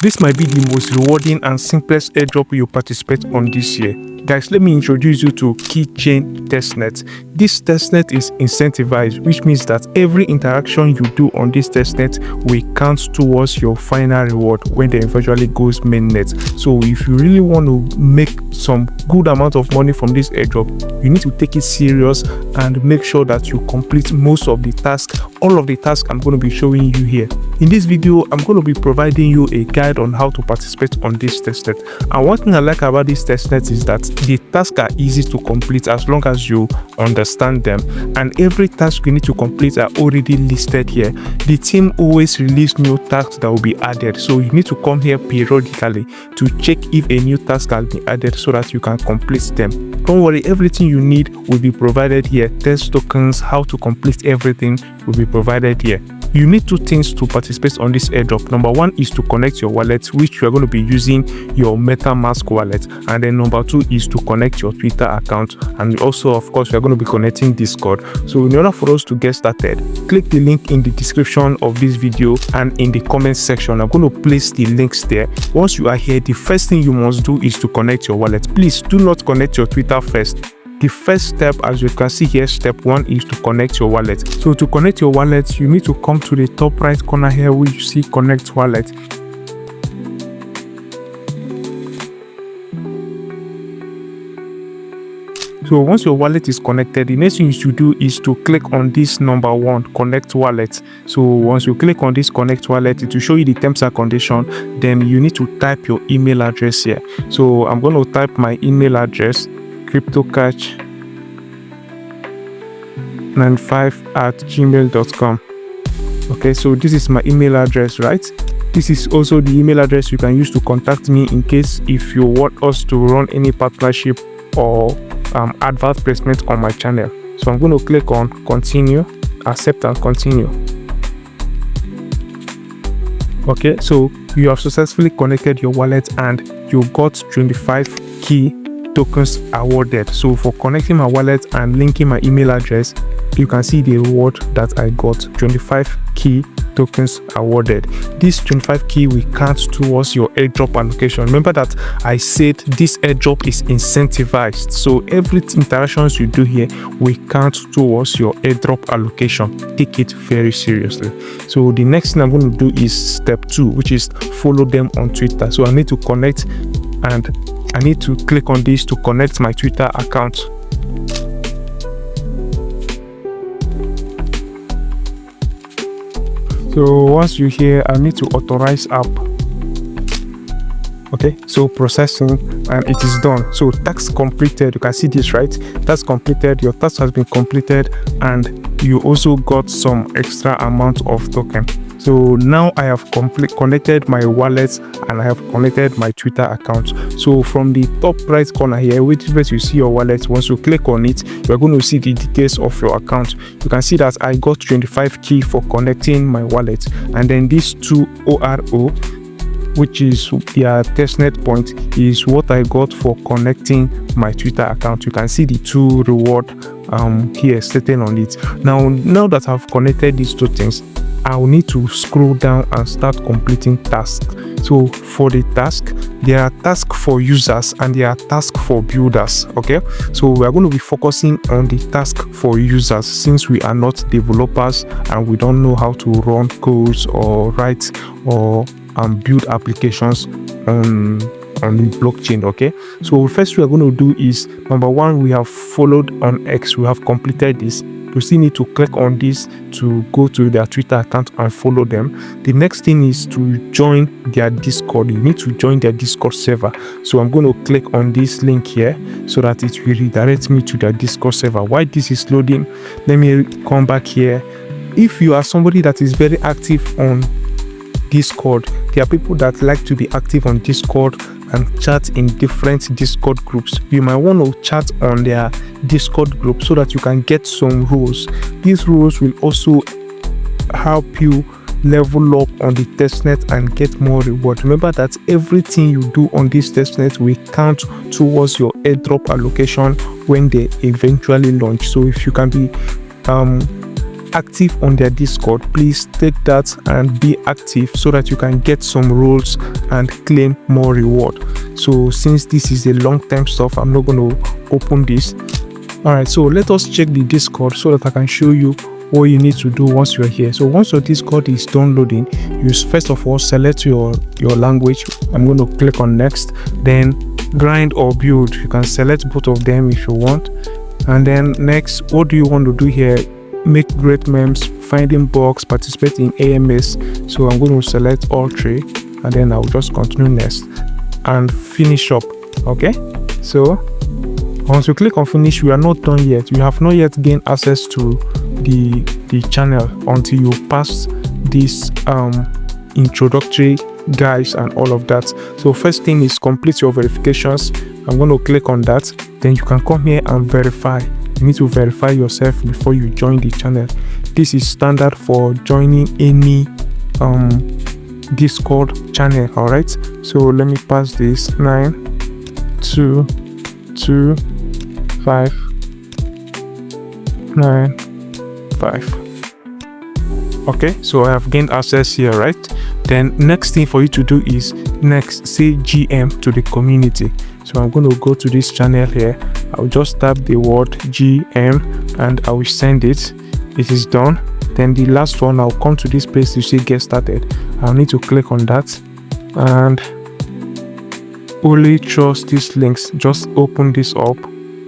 This might be the most rewarding and simplest airdrop you participate on this year. Guys, let me introduce you to Kiichain Testnet. This testnet is incentivized, which means that every interaction you do on this testnet will count towards your final reward when they eventually goes mainnet. So if you really want to make some good amount of money from this airdrop, you need to take it serious and make sure that you complete most of the tasks, all of the tasks I'm going to be showing you here. In this video, I'm going to be providing you a guide on how to participate on this testnet. And one thing I like about this testnet is that the tasks are easy to complete as long as you understand them, and every task you need to complete are already listed here. The team always release new tasks that will be added, so you need to come here periodically to check if a new task has been added so that you can complete them. Don't worry, everything you need will be provided here. Test tokens, how to complete everything will be provided here. You need two things to participate on this airdrop. Number one is to connect your wallet, which you are going to be using your MetaMask wallet, and then number two is to connect your Twitter account, and also of course we are going to be connecting Discord. So in order for us to get started, click the link in the description of this video and in the comment section. I'm going to place the links there. Once you are here, the first thing you must do is to connect your wallet. Please do not connect your Twitter first. The first step, as you can see here, step 1 is to connect your wallet. So to connect your wallet, you need to come to the top right corner here where you see connect wallet. So once your wallet is connected, the next thing you should do is to click on this number 1, connect wallet. So once you click on this connect wallet, it will show you the terms and conditions. Then you need to type your email address here. So I'm going to type my email address, cryptocatch95@gmail.com. Okay, so this is my email address, right? This is also the email address you can use to contact me in case if you want us to run any partnership or advert placement on my channel. So I'm going to click on continue, accept and continue. Okay, so you have successfully connected your wallet and you got 25 key tokens awarded. So for connecting my wallet and linking my email address, you can see the reward that I got, 25 key tokens awarded. This 25 key will count towards your airdrop allocation. Remember that I said this airdrop is incentivized, so every interactions you do here will count towards your airdrop allocation. Take it very seriously. So the next thing I'm going to do is step 2, which is follow them on Twitter. So I need to connect and I need to click on this to connect my Twitter account. So once you hear, I need to authorize app. Okay, so processing, and it is done. So task completed. You can see this, right? Task completed. Your task has been completed, and you also got some extra amount of token. So now I have connected my wallet and I have connected my Twitter account. So from the top right corner here, which you see your wallet, once you click on it, you're going to see the details of your account. You can see that I got 25 key for connecting my wallet, and then these 2 ORO, which is their testnet point, is what I got for connecting my Twitter account. You can see the 2 reward here sitting on it. Now that I've connected these 2 things, I'll need to scroll down and start completing tasks. So for the task, there are tasks for users and there are tasks for builders. Okay, so we are going to be focusing on the task for users since we are not developers and we don't know how to run codes or write or build applications on the blockchain. Okay, so first we are going to do is, number 1, we have followed on X. We have completed this. You still need to click on this to go to their Twitter account and follow them. The next thing is to join their Discord. You need to join their Discord server. So I'm going to click on this link here so that it will redirect me to their Discord server. While this is loading, let me come back here. If you are somebody that is very active on Discord, there are people that like to be active on Discord and chat in different Discord groups. You might want to chat on their Discord group so that you can get some rules. These rules will also help you level up on the testnet and get more reward. Remember that everything you do on this testnet will count towards your airdrop allocation when they eventually launch. So if you can be active on their Discord, please take that and be active so that you can get some roles and claim more reward. So since this is a long-term stuff, I'm not going to open this. All right, so let us check the Discord so that I can show you what you need to do once you're here. So once your Discord is downloading, you first of all select your language. I'm going to click on next, then grind or build. You can select both of them if you want. And then next, what do you want to do here? Make great memes, finding bugs, participate in AMS. So I'm going to select all three, and then I'll just continue next and finish up. Okay, so once you click on finish, you are not done yet. You have not yet gained access to the channel until you pass this introductory guides and all of that. So first thing is complete your verifications. I'm going to click on that. Then you can come here and verify. You need to verify yourself before you join the channel. This is standard for joining any Discord channel. All right, so let me pass this 9 2 2 5 9 5. Okay, so I have gained access here, right? Then next thing for you to do is next say GM to the community. So I'm going to go to this channel here. I'll just tap the word GM and I will send it. It is done. Then the last one, I'll come to this place to say get started. I'll need to click on that and only trust these links. Just open this up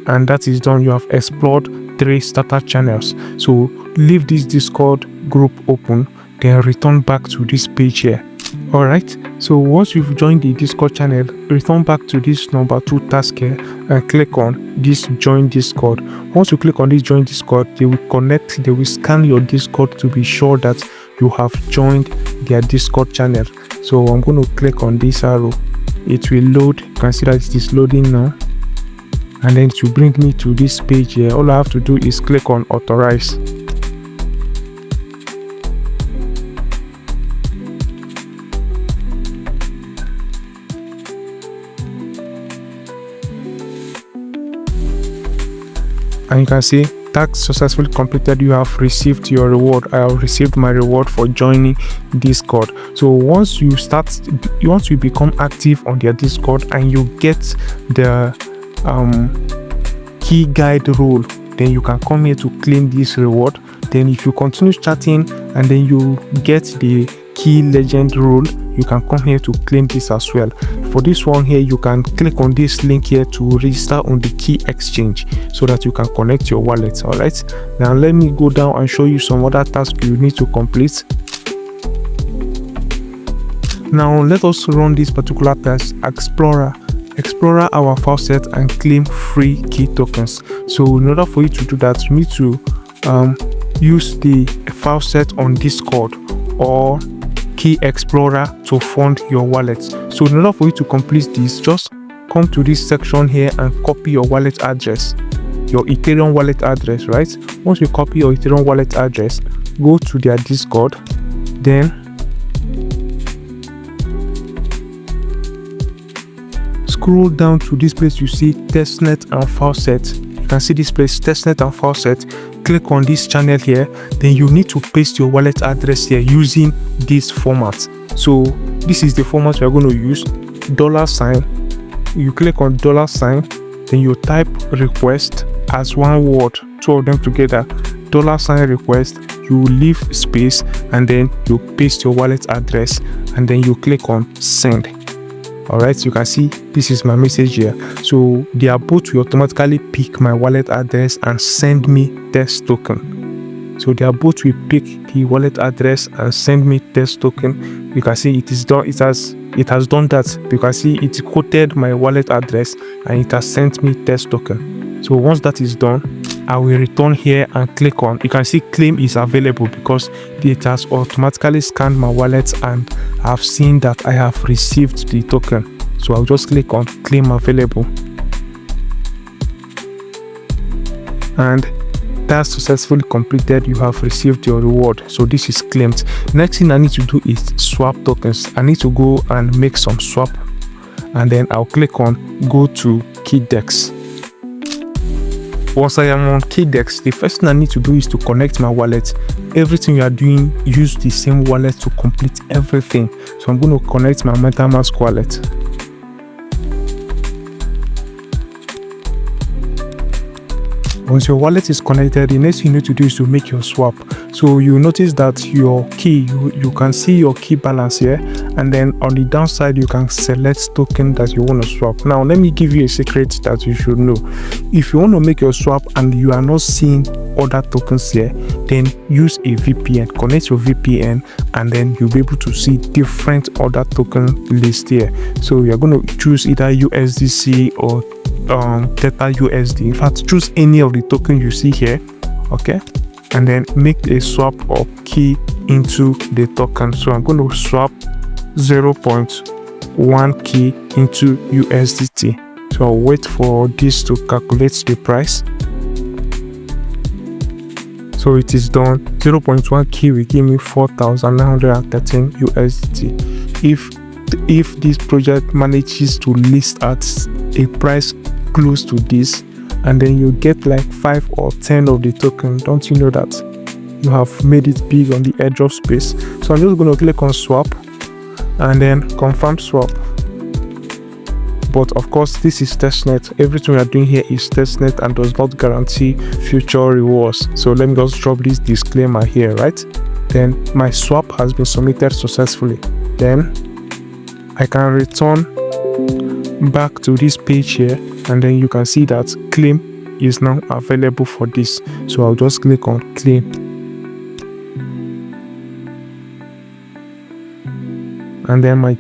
and that is done. You have explored 3 starter channels. So leave this Discord group open, then return back to this page here. All right, so once you've joined the Discord channel, return back to this number 2 task here and click on this join Discord. Once you click on this join Discord, they will connect, they will scan your Discord to be sure that you have joined their Discord channel. So I'm going to click on this arrow. It will load. You can see that it is loading now, and then it will bring me to this page here. All I have to do is click on authorize. And you can see task successfully completed. You have received your reward. I have received my reward for joining Discord. So once you become active on their Discord and you get the key guide role, then you can come here to claim this reward. Then if you continue chatting and then you get the key legend role, you can come here to claim this as well. For this one here, you can click on this link here to register on the key exchange so that you can connect your wallet. All right, now let me go down and show you some other tasks you need to complete. Now let us run this particular task. Explore our faucet and claim free key tokens. So in order for you to do that, you need to use the faucet on Discord or Key Explorer to fund your wallet. So in order for you to complete this, just come to this section here and copy your wallet address, your Ethereum wallet address, right? Once you copy your Ethereum wallet address, go to their Discord, then scroll down to this place. You see Testnet and Faucet. You can see this place, Testnet and Faucet. Click on this channel here, then you need to paste your wallet address here using this format. So this is the format we are going to use. $. You click on $, then you type request as one word, 2 of them together. $request, you leave space and then you paste your wallet address and then you click on send. All right, you can see this is my message here. So their bot will automatically pick my wallet address and send me test token. So their bot will pick the wallet address and send me test token. You can see it is done. It has done that. You can see it quoted my wallet address and it has sent me test token. So once that is done, I will return here and click on. You can see claim is available because it has automatically scanned my wallet and I've seen that I have received the token. So I'll just click on claim available, and that's successfully completed. You have received your reward. So this is claimed. Next thing I need to do is swap tokens. I need to go and make some swap, and then I'll click on go to Kiidex. Once I am on KDEX, the first thing I need to do is to connect my wallet. Everything you are doing, use the same wallet to complete everything. So I'm going to connect my MetaMask wallet. Once your wallet is connected, the next thing you need to do is to make your swap. So you notice that your key, you can see your key balance here, and then on the downside you can select token that you want to swap. Now let me give you a secret that you should know. If you want to make your swap and you are not seeing other tokens here, then use a VPN. Connect your VPN and then you'll be able to see different other token list here. So you're going to choose either USDC or Theta USD. In fact, choose any of the token you see here, okay, and then make a swap of key into the token. So I'm going to swap 0.1 key into USDT. So I'll wait for this to calculate the price. So it is done. 0.1 key will give me 4,913 USDT. If this project manages to list at a price close to this, and then you get like 5 or 10 of the token, don't you know that you have made it big on the airdrop space? So I'm just going to click on swap and then confirm swap. But of course, this is testnet. Everything we are doing here is testnet and does not guarantee future rewards. So let me just drop this disclaimer here, right? Then my swap has been submitted successfully. Then I can return back to this page here, and then you can see that claim is now available for this. So I'll just click on claim, and then my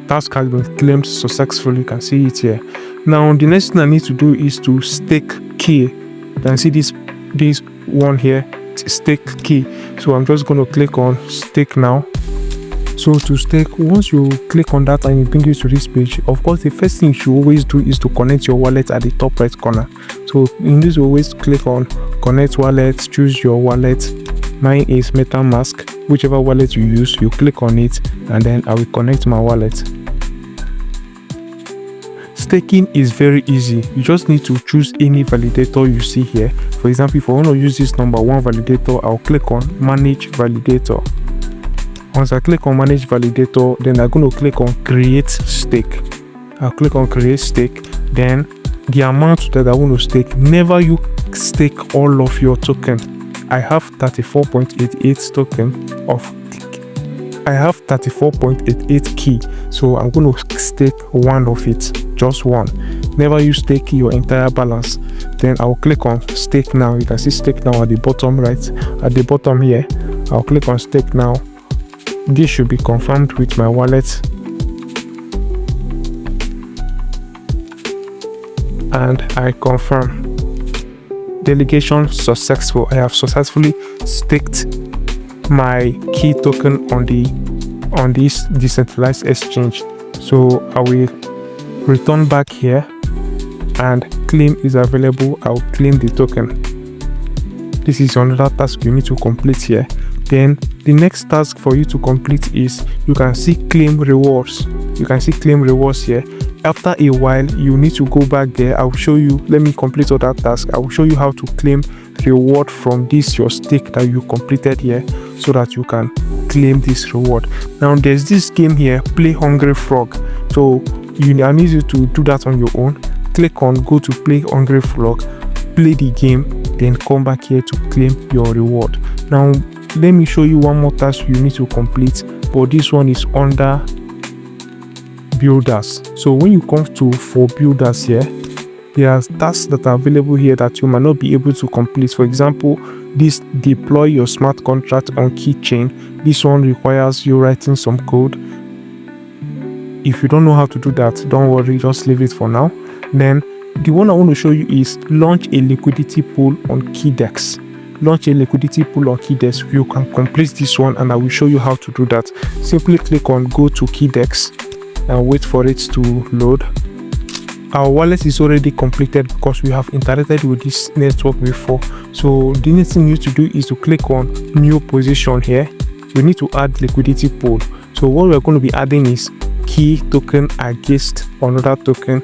task has been claimed successfully. You can see it here. Now the next thing I need to do is to stake key. You can see this one here, stake key. So I'm just going to click on stake now. So to stake, once you click on that and it brings you to this page, of course the first thing you should always do is to connect your wallet at the top right corner. So in this, you always click on connect wallet, choose your wallet. Mine is MetaMask. Whichever wallet you use, you click on it, and then I will connect my wallet. Staking is very easy. You just need to choose any validator you see here. For example, if I want to use this number 1 validator, I'll click on manage validator. Once I click on manage validator, then I'm going to click on create stake. I'll click on create stake. Then the amount that I want to stake, never you stake all of your token. I have 34.88 token of, I have 34.88 key. So I'm going to stake one of it, just one. Never you stake your entire balance. Then I'll click on stake now. You can see stake now at the bottom right, at the bottom here. I'll click on stake now. This should be confirmed with my wallet, and I confirm. Delegation successful. I have successfully staked my key token on this decentralized exchange. So I will return back here, and claim is available. I'll claim the token. This is another task you need to complete here. Then the next task for you to complete is, you can see claim rewards. You can see claim rewards here. After a while, you need to go back there. I'll show you. Let me complete all that task. I will show you how to claim reward from this your stake that you completed here, so that you can claim this reward. Now there's this game here, Play Hungry Frog. So I need you to do that on your own. Click on go to Play Hungry Frog, play the game, then come back here to claim your reward. Now let me show you one more task you need to complete, but this one is under builders. So when you come to for builders here, there are tasks that are available here that you might not be able to complete. For example, this deploy your smart contract on Kiichain. This one requires you writing some code. If you don't know how to do that, don't worry, just leave it for now. Then the one I want to show you is launch a liquidity pool on KDEX. Launch a liquidity pool on KDEX. You can complete this one, and I will show you how to do that. Simply click on go to KDEX and wait for it to load. Our wallet is already completed because we have interacted with this network before. So the next thing you need to do is to click on new position here. We need to add liquidity pool. So what we're going to be adding is key token against another token.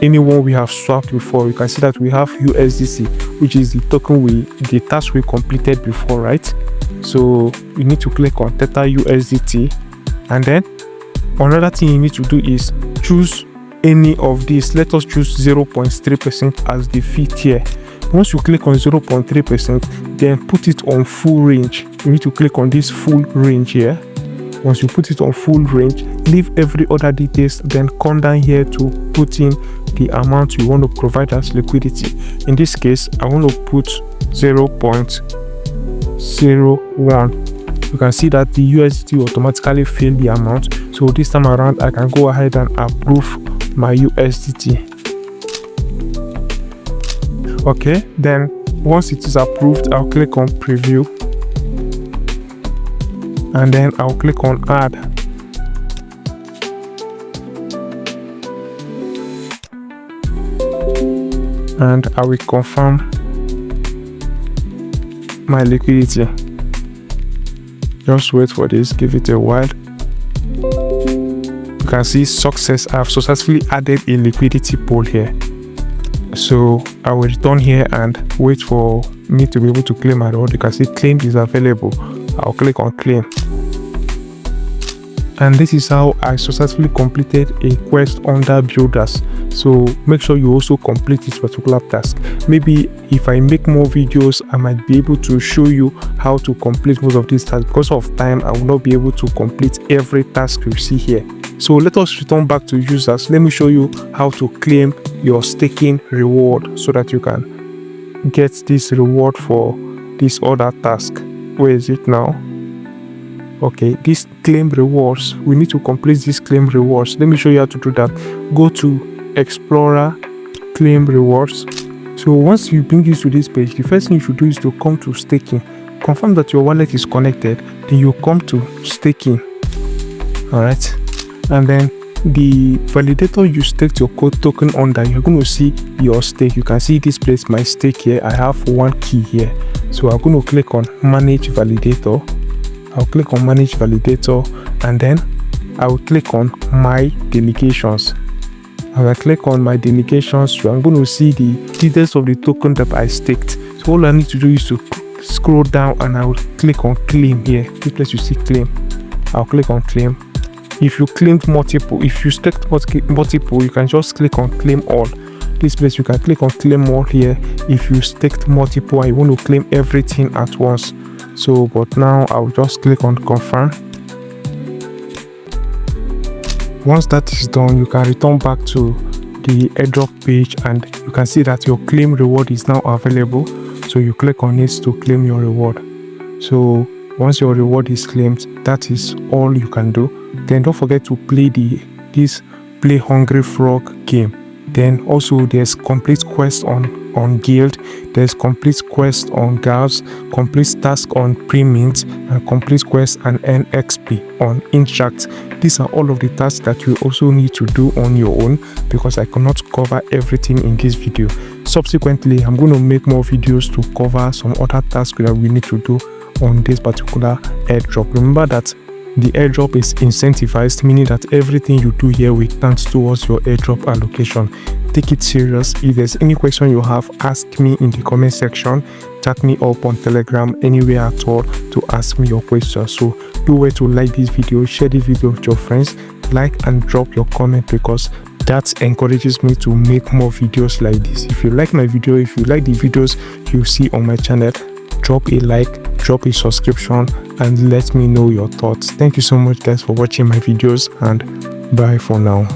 anyone we have swapped before, you can see that we have USDC, which is the token the task we completed before, right? So you need to click on Theta USDT, and then another thing you need to do is choose any of these. Let us choose 0.3% as the fee tier. Once you click on 0.3%, then put it on full range. You need to click on this full range here. Once you put it on full range, leave every other details, then come down here to put in the amount you want to provide as liquidity. In this case, I want to put 0.01. You can see that the USDT automatically filled the amount. So this time around, I can go ahead and approve my USDT. Okay, then once it is approved, I'll click on preview, and then I'll click on add. And I will confirm my liquidity. Just wait for this, give it a while. You can see success. I have successfully added a liquidity pool here. So I will return here and wait for me to be able to claim my reward. You can see claim is available. I'll click on claim. And this is how I successfully completed a quest under builders. So make sure you also complete this particular task. Maybe if I make more videos, I might be able to show you how to complete most of these tasks. Because of time, I will not be able to complete every task you see here. So let us return back to users. Let me show you how to claim your staking reward so that you can get this reward for this other task. Where is it now? Okay, this claim rewards. We need to complete this claim rewards. Let me show you how to do that. Go to Explorer, claim rewards. So once you bring this to this page, the first thing you should do is to come to staking. Confirm that your wallet is connected. Then you come to staking. All right. And then the validator you staked your code token under, you're going to see your stake. You can see this place, my stake here. I have one key here. So I'm going to click on manage validator. I'll click on manage validator, and then I will click on my delegations. As I click on my delegations, so I'm going to see the details of the token that I staked. So all I need to do is to scroll down, and I will click on claim here. This place you see claim. I'll click on claim. If you claimed multiple, if you staked multiple, you can just click on claim all. This place you can click on claim all here if you staked multiple and you want to claim everything at once. So but now I'll just click on confirm. Once that is done, you can return back to the airdrop page, and you can see that your claim reward is now available. So you click on it to claim your reward. So once your reward is claimed, that is all you can do. Then don't forget to play this Play Hungry Frog game. Then also there's complete quest on guild, there's complete quest on gas, complete task on pre-mint, and complete quest and earn XP on interact. These are all of the tasks that you also need to do on your own, because I cannot cover everything in this video. Subsequently, I'm going to make more videos to cover some other tasks that we need to do on this particular airdrop. Remember that the airdrop is incentivized, meaning that everything you do here will count towards your airdrop allocation. Take it serious. If there's any question you have, ask me in the comment section. Chat me up on Telegram, anywhere at all, to ask me your questions. So do wait to like this video, share this video with your friends, like and drop your comment, because that encourages me to make more videos like this. If you like my video, if you like the videos you see on my channel, drop a like, drop a subscription, and let me know your thoughts. Thank you so much guys for watching my videos, and bye for now.